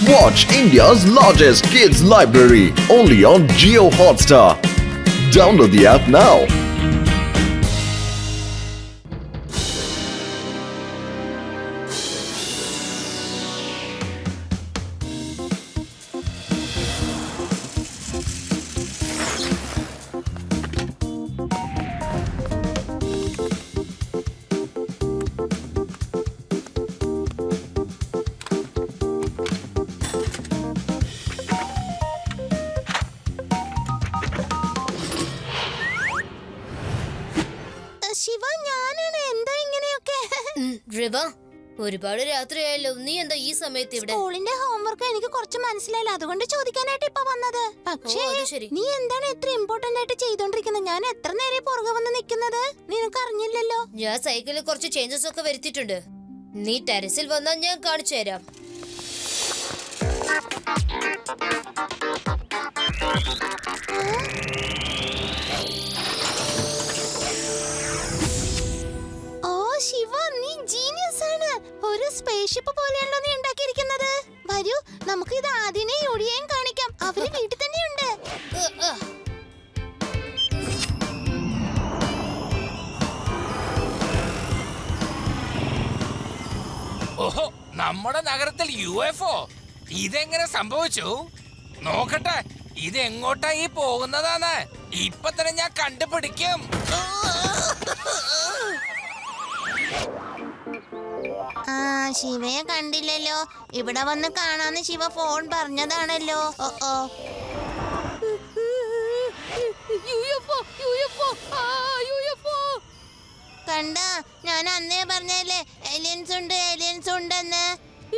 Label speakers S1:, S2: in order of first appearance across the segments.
S1: Watch India's largest kids library only on Jio Hotstar. Download the app now.
S2: Shiva, ഞാനാണ്. എന്താ ഇങ്ങനെയൊക്കെ?
S3: റിവ, ഒരുപാട് രാത്രിയായല്ലോ. നീ എന്താ ഈ സമയത്ത് ഇവിടെ?
S2: സ്കൂളിന്റെ ഹോംവർക്ക് എനിക്ക് കുറച്ച് മനസ്സിലായില്ല, അതുകൊണ്ട് ചോദിക്കാനായിട്ട് ഇപ്പൊ വന്നത്. പക്ഷേ നീ എന്താണ് ഇത്ര ഇമ്പോർട്ടന്റ് ആയിട്ട് ചെയ്തോണ്ടിരിക്കുന്നത്? ഞാൻ എത്ര നേരം പുറകെ വന്ന് നിൽക്കുന്നത് നിനക്ക് അറിഞ്ഞില്ലല്ലോ.
S3: ഞാൻ സൈക്കിളിൽ കുറച്ച് ചേഞ്ചസ് ഒക്കെ വരുത്തിയിട്ടുണ്ട്. നീ ടെറസിൽ വന്നാൽ ഞാൻ കാണിച്ചു തരാം.
S2: ശിവ, നീ ജീനിയസ് ആണ്. ഒരു സ്പേസ്ഷിപ്പ് പോലെയാണല്ലോ നീ ഉണ്ടാക്കിയിരിക്കുന്നത്. വരൂ, നമുക്ക് ഇത് ആദ്യമേ യുടിയേയും കാണിക്കാം. അവര് വീട്ടിൽ തന്നെയുണ്ട്.
S4: ഓഹോ, നമ്മുടെ നഗരത്തിൽ UFO ഇതെങ്ങനെ സംഭവിച്ചു? നോക്കട്ടെ, ഇത് എങ്ങോട്ടായി പോകുന്നതാണ്. ഇപ്പൊ തന്നെ ഞാൻ കണ്ടുപിടിക്കും.
S2: ശിവയെ കണ്ടില്ലല്ലോ. ഇവിടെ വന്ന് കാണാന്ന് ശിവ ഫോൺ പറഞ്ഞതാണല്ലോ. കണ്ട, ഞാൻ അന്നേ പറഞ്ഞല്ലേ ഏലിയൻസ് ഉണ്ടെന്ന്.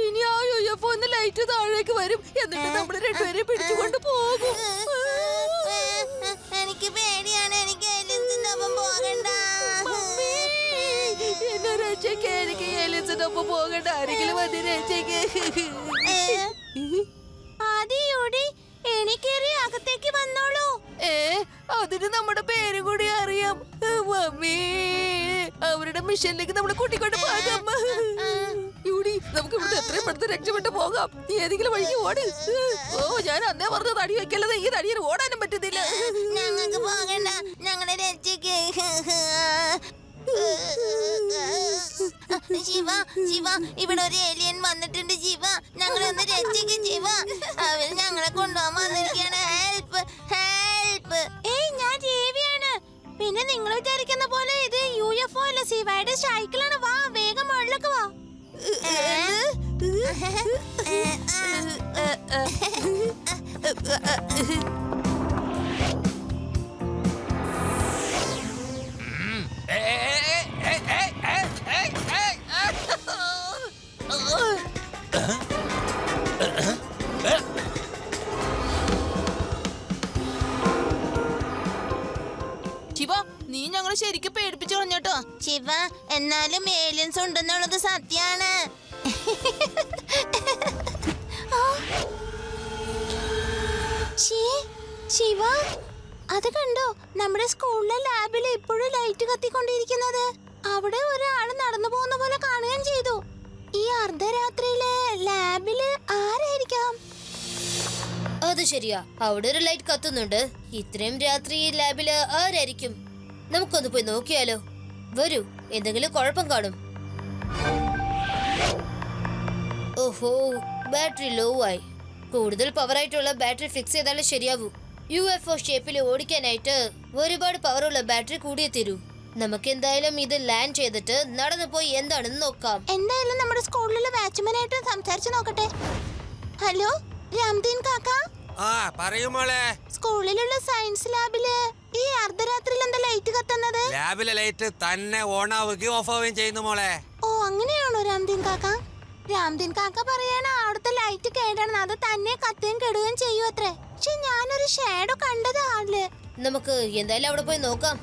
S5: ഇനി ആ UFO ലൈറ്റ് താഴേക്ക് വരും, എന്നിട്ട് നമ്മുടെ രണ്ടുപേരെ പിടിച്ചുകൊണ്ട് പോകും.
S2: എനിക്ക് പേടിയാണ്. എനിക്ക് ഏലിയൻസിന്റെ ഒപ്പം പോകണ്ട.
S5: എന്നെ രക്ഷയ്ക്ക്, എനിക്ക് ഏലിയൻസിന്റെ ഒപ്പം പോകണ്ട. ആരെങ്കിലും വന്ന് രക്ഷയ്ക്ക്.
S2: ആദ്യോടി എനിക്കേറി അകത്തേക്ക് വന്നോളൂ.
S5: അതിന് നമ്മുടെ പേരും കൂടി അറിയാം. മമ്മി, അവരുടെ മിഷനിലേക്ക് നമ്മളെ കൂട്ടിക്കൊണ്ട് പോകാം. നമുക്ക് ഇവിടുത്തെ എത്രയും പെടുത്ത് രക്ഷപ്പെട്ട് പോകാം. നീ ഏതെങ്കിലും വഴിക്ക് ഓട്. ഞാൻ അന്നേ പറഞ്ഞ തടി വെക്കല്ലത് ഈ തടിയിൽ ഓടാനും പറ്റുന്നില്ല.
S2: ഞങ്ങൾക്ക് പോകണ്ട, ഞങ്ങളെ രക്ഷയ്ക്ക്. ശിവ, ഇവിടെ ഒരു ഏലിയൻ വന്നിട്ടുണ്ട്. ശിവ, ഞങ്ങളെ ഒന്ന് രക്ഷിക്ക്. ശിവ, അവർ ഞങ്ങളെ കൊണ്ടുപോകാൻ വന്നിരിക്കുകയാണ്. Help, help. ഏയ്, ഞാൻ ദേവിയാണ്. പിന്നെ നിങ്ങൾ വിചാരിക്കുന്ന പോലെ ഇത് UFO അല്ല, ശിവയുടെ സൈക്കിളാണ്. വാ, വേഗം മുകളിലേക്ക് വാ.
S5: ശിവ, നീ ഞങ്ങളെ ശരിക്കും പേടിപ്പിച്ചു കളഞ്ഞോട്ടോ.
S2: ശിവ, എന്നാലും ഏലിയൻസ് ഉണ്ടെന്നുള്ളത് സത്യാണ്. ശിവ, അത് കണ്ടോ? നമ്മുടെ സ്കൂളിലെ ലാബിൽ ഇപ്പോഴും ലൈറ്റ് കത്തിക്കൊണ്ടിരിക്കുന്നത്. അവിടെ ഒരാള് നടന്നു പോകുന്ന പോലെ കാണുകയും ചെയ്തു. ഈ അർദ്ധരാത്രിയിലെ ലാബില് ആരായിരിക്കാം?
S3: അത് ശരിയാ, അവിടെ ഒരു ലൈറ്റ് കത്തുന്നുണ്ട്. ഇത്രയും രാത്രി ഈ ലാബില് ആരായിരിക്കും? നമുക്കൊന്ന് പോയി നോക്കിയാലോ. വരൂ, എന്തെങ്കിലും കുഴപ്പം കാണും. ഓഹോ, ബാറ്ററി ലോ ആയി. കൂടുതൽ പവർ ആയിട്ടുള്ള ബാറ്ററി ഫിക്സ് ചെയ്താലേ ശരിയാവൂ. UFO ഷേപ്പിൽ ഓടിക്കാനായിട്ട് ഒരുപാട് പവറുള്ള ബാറ്ററി കൂടിയേ തരൂ. നമുക്ക് എന്തായാലും ഇത് ലാൻഡ് ചെയ്തിട്ട് നടന്നു പോയി എന്താണെന്ന് നോക്കാം.
S2: എന്തായാലും നമ്മുടെ സ്കൂളിലെ വാച്ച്മാനായിട്ട് സംസാരിച്ചു നോക്കട്ടെ. ഹലോ, രാംദീൻ കാക്ക.
S4: പറയൂ മോളെ.
S2: സ്കൂളിലുള്ള സയൻസ് ലാബില് ഈ അർദ്ധരാത്രിയിൽ എന്താ ലൈറ്റ് കത്തുന്നത്?
S4: ലാബിലെ ലൈറ്റ് തന്നെ ഓൺ ആവുകയും ഓഫ് ആവുകയും ചെയ്യുന്നു മോളെ.
S2: ഓ, അങ്ങനെയാണോ രാംദീൻ കാക്ക? രാംദീൻ കാക്ക പറയണ അവിടുത്തെ ലൈറ്റ് കേടാണെന്ന്. അത് തന്നെ കത്തുകയും കെടുകയും ചെയ്യും അത്രേ. പക്ഷെ ഞാനൊരു ഷാഡോ കണ്ടത് ആളില്.
S3: നമുക്ക് എന്തായാലും അവിടെ പോയി നോക്കാം.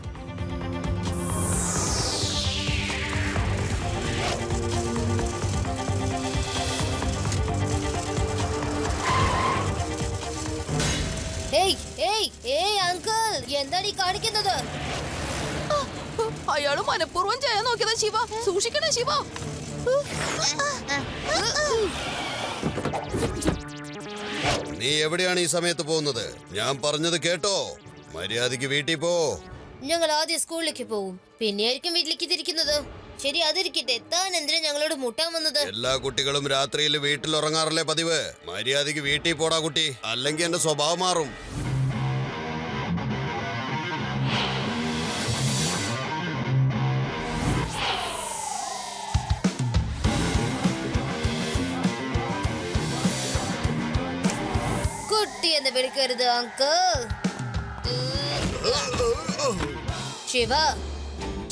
S3: അങ്കിൾ, എന്താണ് ഈ കാണിക്കുന്നത്?
S5: അയാള് മനഃപൂർവ്വം ചെയ്യാൻ നോക്കിയതാ. ശിവ, സൂക്ഷിക്കണേ ശിവ.
S6: നീ എവിടെയാണ് ഈ സമയത്ത് പോകുന്നത്? ഞാൻ പറഞ്ഞത് കേട്ടോ, മര്യാദക്ക് വീട്ടിൽ പോ.
S3: ഞങ്ങൾ ആദ്യം സ്കൂളിലേക്ക് പോകും, പിന്നെയായിരിക്കും വീട്ടിലേക്ക് തിരിക്കുന്നത്. ശരി, അതിരിക്കട്ടെ. താൻ എന്തിനാ ഞങ്ങളോട് മുട്ടാൻ വന്നത്?
S6: എല്ലാ കുട്ടികളും രാത്രിയിൽ വീട്ടിൽ ഉറങ്ങാറല്ലേ പതിവ്? മര്യാദക്ക് വീട്ടിൽ പോടാ കുട്ടി, അല്ലെങ്കിൽ എന്റെ സ്വഭാവം മാറും.
S3: കുട്ടി എന്ന് വിളിക്കരുത് അങ്കിൾ. ശിവ,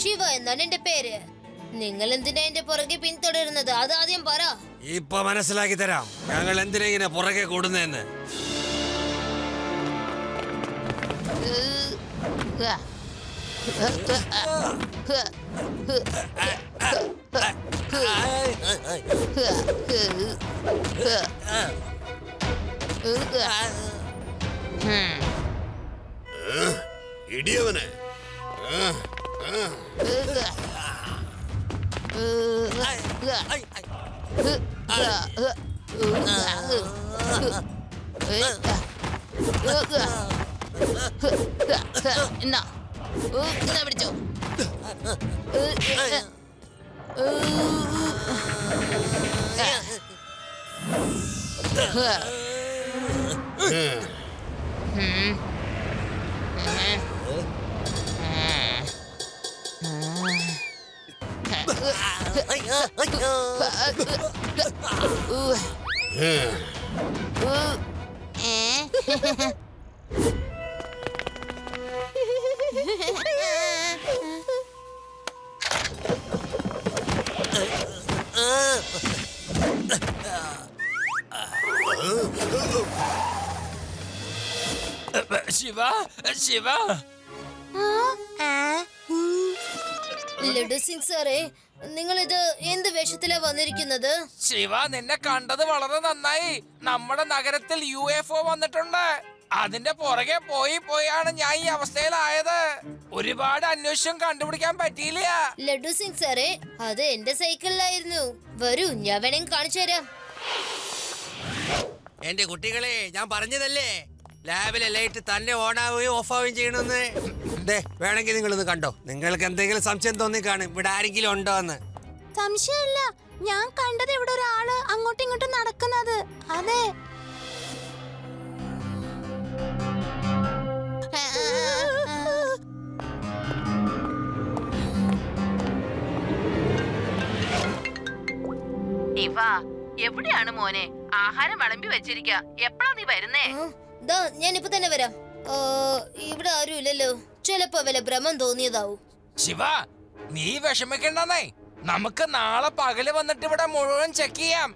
S3: ശിവ എന്നാണ് എന്റെ പേര്. നിങ്ങൾ എന്തിനാ എന്റെ പുറകെ പിന്തുടരുന്നത്? അതാദ്യം പറ.
S4: ഇപ്പൊ മനസ്സിലാക്കി തരാം ഞങ്ങൾ എന്തിനാ ഇങ്ങനെ പുറകെ കൂടുന്നതെന്ന്.
S6: ഇടിയവനെ
S5: പിടിച്ചോ.
S7: ശിവ, ശിവ,
S3: ലഡു സിംഗ് സാറേ, നിങ്ങൾ ഇത് എന്ത് വേഷത്തിലാ വന്നിരിക്കുന്നത്?
S7: ശിവ, നിന്നെ കണ്ടത് വളരെ നന്നായി. നമ്മുടെ നഗരത്തിൽ UFO വന്നിട്ടുണ്ട്. അതിന്റെ പുറകെ പോയാണ് ഞാൻ ഈ അവസ്ഥയിലായത്. ഒരുപാട് അന്വേഷണം കണ്ടുപിടിക്കാൻ പറ്റിയില്ല.
S3: ലഡു സിംഗ് സാറേ, അത് എന്റെ സൈക്കിളിലായിരുന്നു. വരൂ, ഞാൻ വേണമെങ്കിൽ കാണിച്ചു തരാം.
S4: എന്റെ കുട്ടികളെ, ഞാൻ പറഞ്ഞതല്ലേ ലാബിലെ ലൈറ്റ് തന്നെ ഓണാവുകയും ഓഫ് ആവുകയും ചെയ്യണമെന്ന്. വേണമെങ്കിൽ നിങ്ങളൊന്ന് കണ്ടോ. നിങ്ങൾക്ക് എന്തെങ്കിലും സംശയം തോന്നി കാണും ഇവിടെ ആരെങ്കിലും ഉണ്ടോ എന്ന്.
S2: സംശയമില്ല, ഞാൻ കണ്ടത് ഇവിടെ ഒരാള് അങ്ങോട്ടും ഇങ്ങോട്ടും നടക്കുന്നത്. അതെ.
S5: ഇവ എവിടെയാണ് മോനെ? ആഹാരം വിളമ്പി വെച്ചിരിക്ക. എപ്പോഴാ നീ വരുന്നേ?
S3: ഞാനിപ്പോ തന്നെ വരാം. ഇവിടെ ആരും ഇല്ലല്ലോ. ചിലപ്പോ വല്ല ഭ്രമം തോന്നിയതാവും.
S7: ശിവ, നീ വിഷമിക്കണ്ടെന്നേ. നമുക്ക് നാളെ പകല് വന്നിട്ട് ഇവിടെ മുഴുവൻ ചെക്ക് ചെയ്യാം.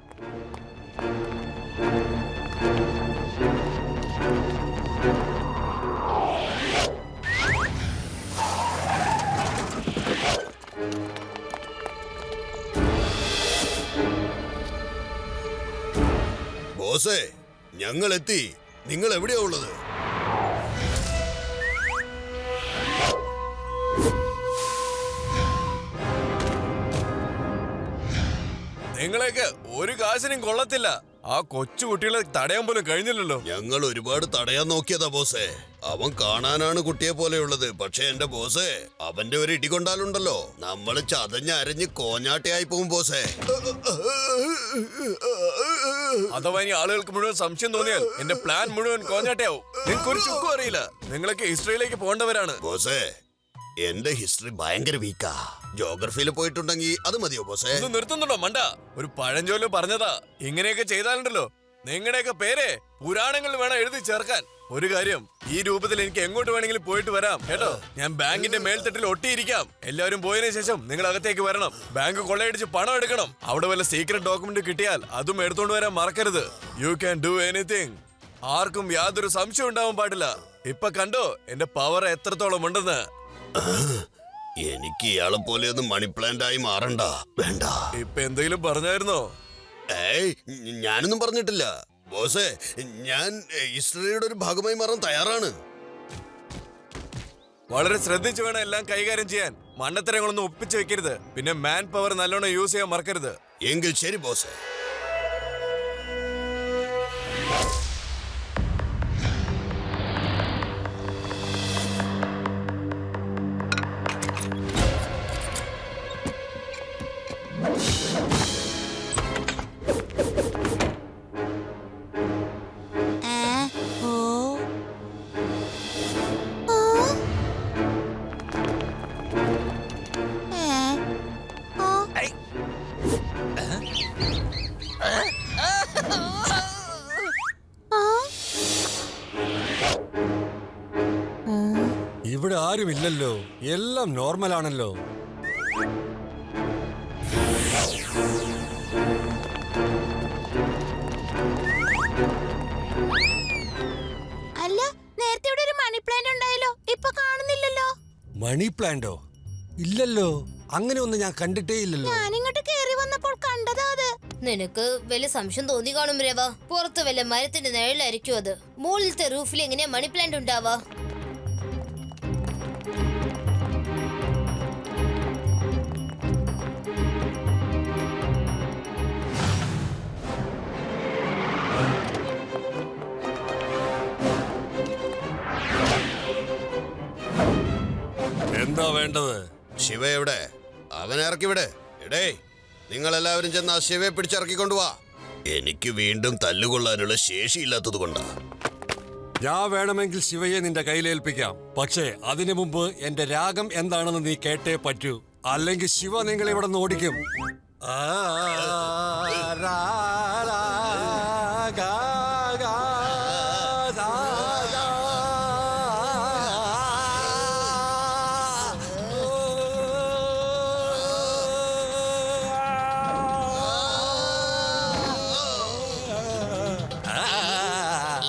S6: ബോസേ, ഞങ്ങൾ എത്തി. നിങ്ങൾ എവിടെയാ ഉള്ളത്?
S8: നിങ്ങളെയൊക്കെ ഒരു കാശിനും കൊള്ളത്തില്ല. ആ കൊച്ചു കുട്ടികളെ തടയാൻ പോലും കഴിഞ്ഞില്ലല്ലോ.
S6: ഞങ്ങൾ ഒരുപാട് തടയാൻ നോക്കിയതാ ബോസേ. അവൻ കാണാനാണ് കുട്ടിയെ പോലെയുള്ളത്. പക്ഷെ എന്റെ ബോസേ, അവന്റെ ഒരു ഇടി കൊണ്ടാലുണ്ടല്ലോ നമ്മൾ ചതഞ്ഞ് അരഞ്ഞ് കോഞ്ഞാട്ടയായി പോകും ബോസേ.
S8: അഥവാ ഇനി ആളുകൾക്ക് മുഴുവൻ സംശയം തോന്നിയാൽ എന്റെ പ്ലാൻ മുഴുവൻ കോഞ്ഞാട്ടയാവും. നിങ്ങൾക്ക് ഒരു ചുക്കും അറിയില്ല. നിങ്ങളൊക്കെ ഹിസ്റ്ററിയിലേക്ക് പോകേണ്ടവരാണ്.
S6: ബോസേ, എന്റെ ഹിസ്റ്ററി ഭയങ്കര വീക്കാ. ജോഗ്രഫിയിൽ പോയിട്ടുണ്ടെങ്കിൽ അത് മതിയോ ബോസേ?
S8: ഇത് നിർത്തുന്നുണ്ടോ മണ്ട? ഒരു പഴഞ്ചൊല്ല് പറഞ്ഞതാ, ഇങ്ങനെയൊക്കെ ചെയ്താലുണ്ടല്ലോ നിങ്ങളുടെയൊക്കെ പേര് പുരാണങ്ങളിൽ വേണം എഴുതി ചേർക്കാൻ. ഒരു കാര്യം, ഈ രൂപത്തിൽ എനിക്ക് എങ്ങോട്ട് വേണമെങ്കിലും പോയിട്ട് വരാം കേട്ടോ. ഞാൻ ബാങ്കിന്റെ മേൽത്തട്ടിൽ ഒട്ടിയിരിക്കാം. എല്ലാവരും പോയതിനു ശേഷം നിങ്ങൾ അകത്തേക്ക് വരണം. ബാങ്ക് കൊള്ളയടിച്ച് പണം എടുക്കണം. അവിടെ വല്ല സീക്രട്ട് ഡോക്യുമെന്റ് കിട്ടിയാൽ അതും എടുത്തോണ്ട് വരാൻ മറക്കരുത്. You can do anything. ആർക്കും യാതൊരു സംശയം ഉണ്ടാവാൻ പാടില്ല. ഇപ്പൊ കണ്ടോ എന്റെ പവർ എത്രത്തോളം ഉണ്ടെന്ന്.
S6: എനിക്ക് ഇയാളെ പോലെ ഒന്നും മണി പ്ലാന്റ് ആയി മാറണ്ട. വേണ്ട.
S8: ഇപ്പൊ എന്തെങ്കിലും പറഞ്ഞായിരുന്നോ?
S6: ഏയ്, ഞാനൊന്നും പറഞ്ഞിട്ടില്ല ബോസേ. ഞാൻ ഹിസ്റ്ററിയുടെ ഒരു ഭാഗമായി മാറാൻ തയ്യാറാണ്.
S8: വളരെ ശ്രദ്ധിച്ചു വേണം എല്ലാം കൈകാര്യം ചെയ്യാൻ. മണ്ണത്തരങ്ങളൊന്നും ഒപ്പിച്ചു വെക്കരുത്. പിന്നെ മാൻ പവർ നല്ലോണം യൂസ് ചെയ്യാൻ മറക്കരുത്.
S6: എങ്കിൽ ശരി ബോസേ.
S4: ആരുമില്ലല്ലോ, എല്ലാം നോർമൽ ആണല്ലോ.
S2: അല്ല, നേരത്തെ ഇവിടെ ഒരു മണി പ്ലാന്റ് ഉണ്ടായല്ലോ, ഇപ്പൊ കാണുന്നില്ലല്ലോ.
S4: മണി പ്ലാന്റോ? ഇല്ലല്ലോ, അങ്ങനെ ഒന്നും ഞാൻ കണ്ടിട്ടേ ഇല്ലല്ലോ.
S2: ഞാനിങ്ങോട്ട് കേറി വന്നപ്പോൾ കണ്ടതാ അത്.
S3: നിനക്ക് വലിയ സംശയം തോന്നി കാണും രവ. പുറത്ത് വല്ല മരത്തിന്റെ നിഴലായിരിക്കും അത്. മുകളിലത്തെ റൂഫിൽ എങ്ങനെയാ മണി പ്ലാന്റ് ഉണ്ടാവാ?
S4: എന്താ വേണ്ടത്?
S6: ശിവ എവിടെ? അവനെ ഇറക്കി വിട്. എടേ, നിങ്ങൾ എല്ലാവരും ചെന്ന് ആ ശിവയെ പിടിച്ചിറക്കിക്കൊണ്ടുവാ. എനിക്ക് വീണ്ടും തല്ലുകൊള്ളാനുള്ള ശേഷിയില്ലാത്തത് കൊണ്ടാ.
S4: ഞാൻ വേണമെങ്കിൽ ശിവയെ നിന്റെ കയ്യിലേൽപ്പിക്കാം. പക്ഷേ അതിനു മുമ്പ് എന്റെ രാഗം എന്താണെന്ന് നീ കേട്ടേ പറ്റൂ, അല്ലെങ്കിൽ ശിവ നിങ്ങളെ ഇവിടെ നിന്ന് ഓടിക്കും. ആ, രാ, രാ, ഗാ, ഗാ, ദാ, ദാ.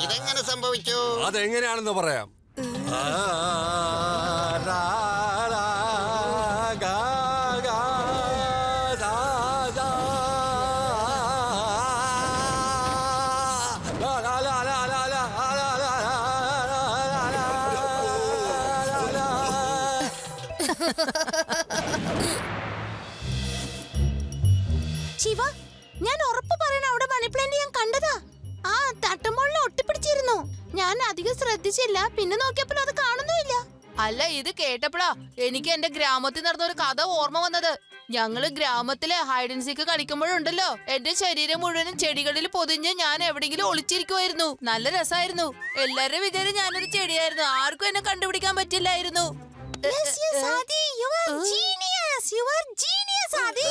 S6: ഇതെങ്ങനെ സംഭവിച്ചു?
S4: അതെങ്ങനെയാണെന്ന് പറയാം. ആ, രാ, രാ, ഗാ, ഗാ, ദാ, ദാ. ലാ, ലാ, ലാ, ലാ, ലാ, ലാ, ലാ, ലാ, ലാ, ലാ, ലാ, ലാ.
S2: ശിവ, ഞാൻ ഉറപ്പ് പറയണ അവിടെ മണി പ്ലാന്റ് ഞാൻ കണ്ടതാ. ആ തട്ടുമുകളിൽ ഒട്ടിപ്പിടിച്ചിരുന്നു. ഞാൻ അധികം ശ്രദ്ധിച്ചില്ല, പിന്നെ നോക്കിയപ്പോൾ അത് കാണുന്നുമില്ല.
S5: അല്ല, ഇത് കേട്ടപ്പോഴാ എനിക്ക് എന്റെ ഗ്രാമത്തിൽ നടന്ന ഒരു കഥ ഓർമ്മ വന്നത്. ഞങ്ങള് ഗ്രാമത്തിലെ ഹൈഡ് ആൻഡ് സീക്ക് കളിക്കുമ്പോഴുണ്ടല്ലോ, എന്റെ ശരീരം മുഴുവനും ചെടികളിൽ പൊതിഞ്ഞ് ഞാൻ എവിടെയെങ്കിലും ഒളിച്ചിരിക്കുമായിരുന്നു. നല്ല രസമായിരുന്നു. എല്ലാവരും വിചാരം ഞാനൊരു ചെടിയായിരുന്നു. ആർക്കും എന്നെ കണ്ടുപിടിക്കാൻ പറ്റില്ലായിരുന്നു.
S2: Yes, yes, Adi, you are genius. You are genius, Adi.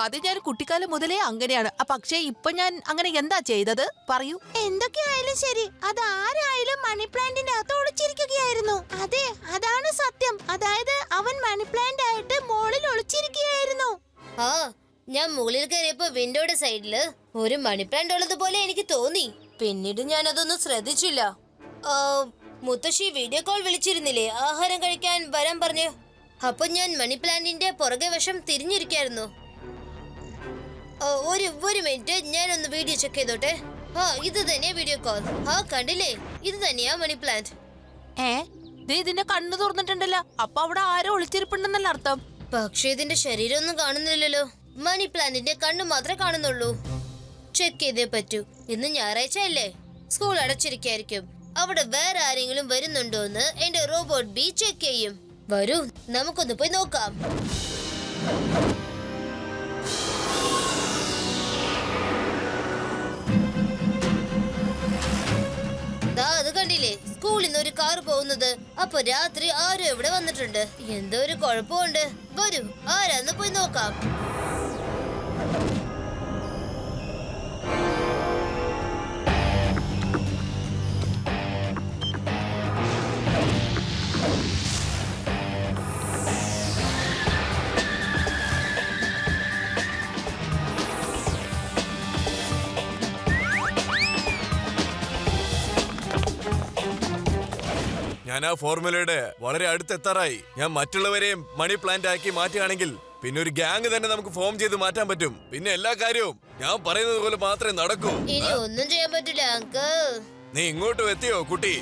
S5: അത് ഞാൻ കുട്ടിക്കാലം മുതലേ അങ്ങനെയാണ്. പക്ഷേ ഇപ്പൊ ഞാൻ അങ്ങനെ എന്താ ചെയ്തത് പറയൂ.
S2: എന്തൊക്കെയായാലും ശരി, അത് ആരായാലും മണി പ്ലാന്റിന്റെ അകത്ത് ഒളിച്ചിരിക്കുകയായിരുന്നു. അതെ, അതാണ് സത്യം. അതായത് അവൻ മണി പ്ലാന്റ് ആയിട്ട് മുകളിൽ ഒളിച്ചിരിക്കുകയായിരുന്നു.
S3: ആ, ഞാൻ മുകളിൽ കയറിയപ്പോ വിൻഡോയുടെ സൈഡില് ഒരു മണി പ്ലാന്റ് ഉള്ളതുപോലെ എനിക്ക് തോന്നി. പിന്നീട് ഞാൻ അതൊന്നും ശ്രദ്ധിച്ചില്ല. മുത്തശ്ശി വീഡിയോ കോൾ വിളിച്ചിരുന്നില്ലേ ആഹാരം കഴിക്കാൻ വരാൻ പറഞ്ഞു? അപ്പൊ ഞാൻ മണി പ്ലാന്റിന്റെ പുറകെ വശം തിരിഞ്ഞിരിക്കായിരുന്നു. ഒരു മിനിറ്റ്, ഞാനൊന്ന് വീഡിയോ ചെക്ക് ചെയ്തോട്ടെ. ആ, ഇത് തന്നെയാ വീഡിയോ കോൾ. ആ, കണ്ടില്ലേ, ഇത് തന്നെയാ മണി പ്ലാന്റ്.
S5: ഇതിന്റെ കണ്ണു തുറന്നിട്ടുണ്ടല്ലോ. അപ്പൊ അവിടെ ആരോ ഒളിച്ചിരിപ്പുണ്ടെന്നല്ല അർത്ഥം.
S3: പക്ഷെ ഇതിന്റെ ശരീരം ഒന്നും കാണുന്നില്ലല്ലോ. മണി പ്ലാന്റിന്റെ കണ്ണു മാത്രമേ കാണുന്നുള്ളൂ. ചെക്ക് ചെയ്തേ പറ്റൂ. ഇന്ന് ഞായറാഴ്ച അല്ലേ, സ്കൂൾ അടച്ചിരിക്കായിരിക്കും. അവിടെ വേറെ ആരെങ്കിലും വരുന്നുണ്ടോന്ന് എന്റെ റോബോട്ട് ബി ചെക്ക് ചെയ്യും. വരൂ, നമുക്കൊന്ന് പോയി നോക്കാം. ദാ അത് കണ്ടില്ലേ, സ്കൂളിൽ നിന്ന് ഒരു കാർ പോകുന്നത്. അപ്പൊ രാത്രി ആരും ഇവിടെ വന്നിട്ടുണ്ട്. എന്തോ ഒരു കുഴപ്പമുണ്ട്. വരൂ, ആരാന്ന് പോയി നോക്കാം.
S8: ഞാൻ ആ ഫോർമുലയുടെ വളരെ അടുത്തെത്താറായി. ഞാൻ മറ്റുള്ളവരെയും മണി പ്ലാന്റ് ആക്കി മാറ്റുകയാണെങ്കിൽ പിന്നെ ഒരു ഗ്യാങ് തന്നെ നമുക്ക് ഫോം ചെയ്ത് മാറ്റാൻ പറ്റും. പിന്നെ എല്ലാ കാര്യവും ഞാൻ പറയുന്നത് പോലെ മാത്രമേ നടക്കൂ.
S3: ഇനി ഒന്നും ചെയ്യാൻ പറ്റില്ല അങ്കിൾ.
S8: നീ ഇങ്ങോട്ടും എത്തിയോ കുട്ടി?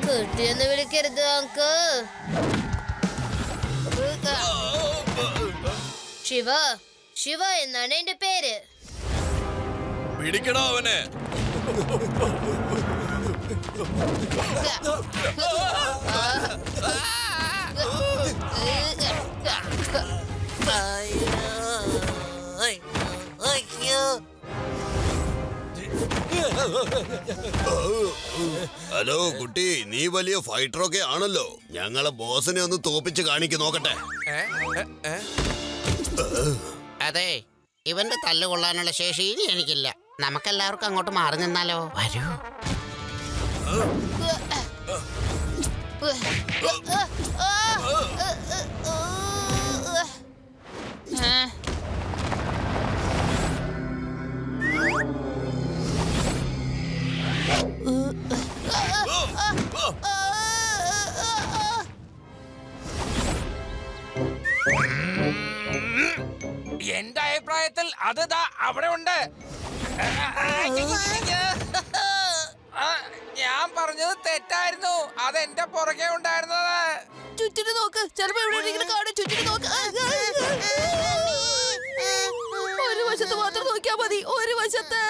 S3: കുട്ടിയൊന്ന് വിളിക്കരുത് അങ്കിൾ. ശിവ, ശിവ എന്നാണ് എന്റെ പേര്.
S8: പിടിക്കണോ അവനെ?
S6: ഹലോ കുട്ടി, നീ വലിയ ഫൈറ്ററൊക്കെ ആണല്ലോ. ഞങ്ങളെ ബോസിനെ ഒന്ന് തോപ്പിച്ച് കാണിക്ക് നോക്കട്ടെ.
S9: അതെ, ഇവന്റെ തല്ല് കൊള്ളാനുള്ള ശേഷി ഇനി എനിക്കില്ല. നമുക്കെല്ലാവർക്കും അങ്ങോട്ട് മാറി നിന്നാലോ? വരൂ.
S7: എന്റെ അഭിപ്രായത്തിൽ അത് ദാ അവിടെ ഉണ്ട്. ഞാൻ പറഞ്ഞത് തെറ്റായിരുന്നു. അത് എന്റെ പുറകെ ഉണ്ടായിരുന്നത്.
S5: ചുറ്റിന് നോക്ക്, ചിലപ്പോ ഇവിടെ എവിടെയെങ്കിലും കാണും. ചുറ്റിന് നോക്ക്. ഒരു വശത്ത് മാത്രം നോക്കിയാ മതി, ഒരു വശത്ത്.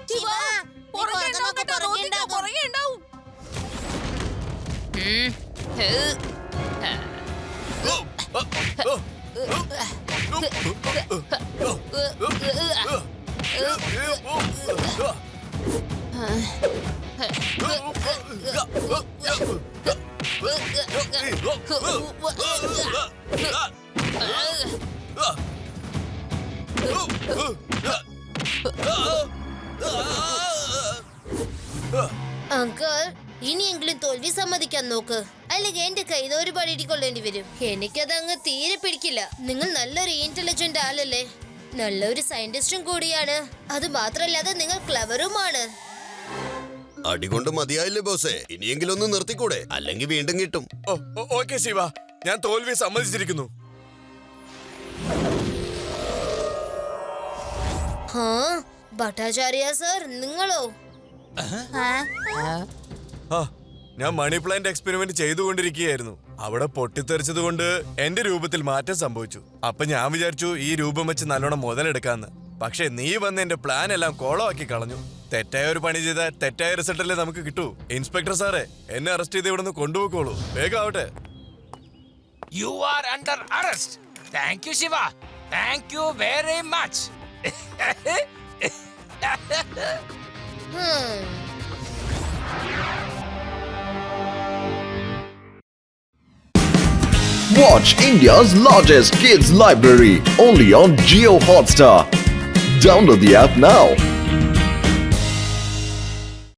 S2: ശിവ,
S5: പുറകെ
S2: നീ പുറകെ
S5: ഉണ്ടാവും കേട്ടോ,
S2: പുറകെ
S5: നോക്കിക്കോ,
S2: ഉണ്ടാവും.
S5: പുറകെ ഉണ്ടാവും.
S3: അങ്കിൾ, ഇനിയെങ്കിലും തോൽവി സമ്മതിക്കാൻ നോക്ക്. അല്ലെങ്കിൽ എന്റെ കയ്യിൽ നിന്ന് ഒരുപാട് ഇടിക്കൊള്ളേണ്ടി വരും. എനിക്കത് അങ്ങ് തീരെ പിടിക്കില്ല. നിങ്ങൾ നല്ലൊരു ഇന്റലിജന്റ് ആളല്ലേ, നല്ലൊരു സയന്റിസ്റ്റും കൂടിയാണ്. അത് മാത്രല്ലാതെ നിങ്ങൾ ക്ലവറുമാണ്.
S6: അടികൊണ്ട് മതിയായില്ലേ ബോസേ? ഇനിയെങ്കിലും ഒന്ന് നിർത്തിക്കൂടെ? അല്ലെങ്കിൽ വീണ്ടും കിട്ടും.
S8: ഓക്കെ ശിവ, ഞാൻ തോൽവി സമ്മതിച്ചിരിക്കുന്നു.
S3: ഹാ, ഭട്ടാചാര്യ സർ, നിങ്ങളോ?
S8: ആ, ഞാൻ മണി പ്ലാന്റ് എക്സ്പെരിമെന്റ് ചെയ്തുകൊണ്ടിരിക്കുകയായിരുന്നു. അവിടെ പൊട്ടിത്തെറിച്ചത് കൊണ്ട് എന്റെ രൂപത്തിൽ മാറ്റം സംഭവിച്ചു. അപ്പൊ ഞാൻ വിചാരിച്ചു ഈ രൂപം വെച്ച് നല്ലോണം മുതലെടുക്കാന്ന്. പക്ഷെ നീ വന്ന് എന്റെ പ്ലാൻ എല്ലാം കോളമാക്കി കളഞ്ഞു. തെറ്റായ ഒരു പണി ചെയ്താൽ തെറ്റായ റിസൾട്ടല്ലേ നമുക്ക് കിട്ടൂ. ഇൻസ്പെക്ടർ സാറേ, എന്നെ അറസ്റ്റ് ചെയ്ത് ഇവിടെ നിന്ന് കൊണ്ടുപോയിക്കോളൂ. വേഗം ആവട്ടെ.
S7: You are under arrest. Thank you, Shiva. Thank you very much.
S1: Watch India's largest kids library only on Jio Hotstar. Download the app now.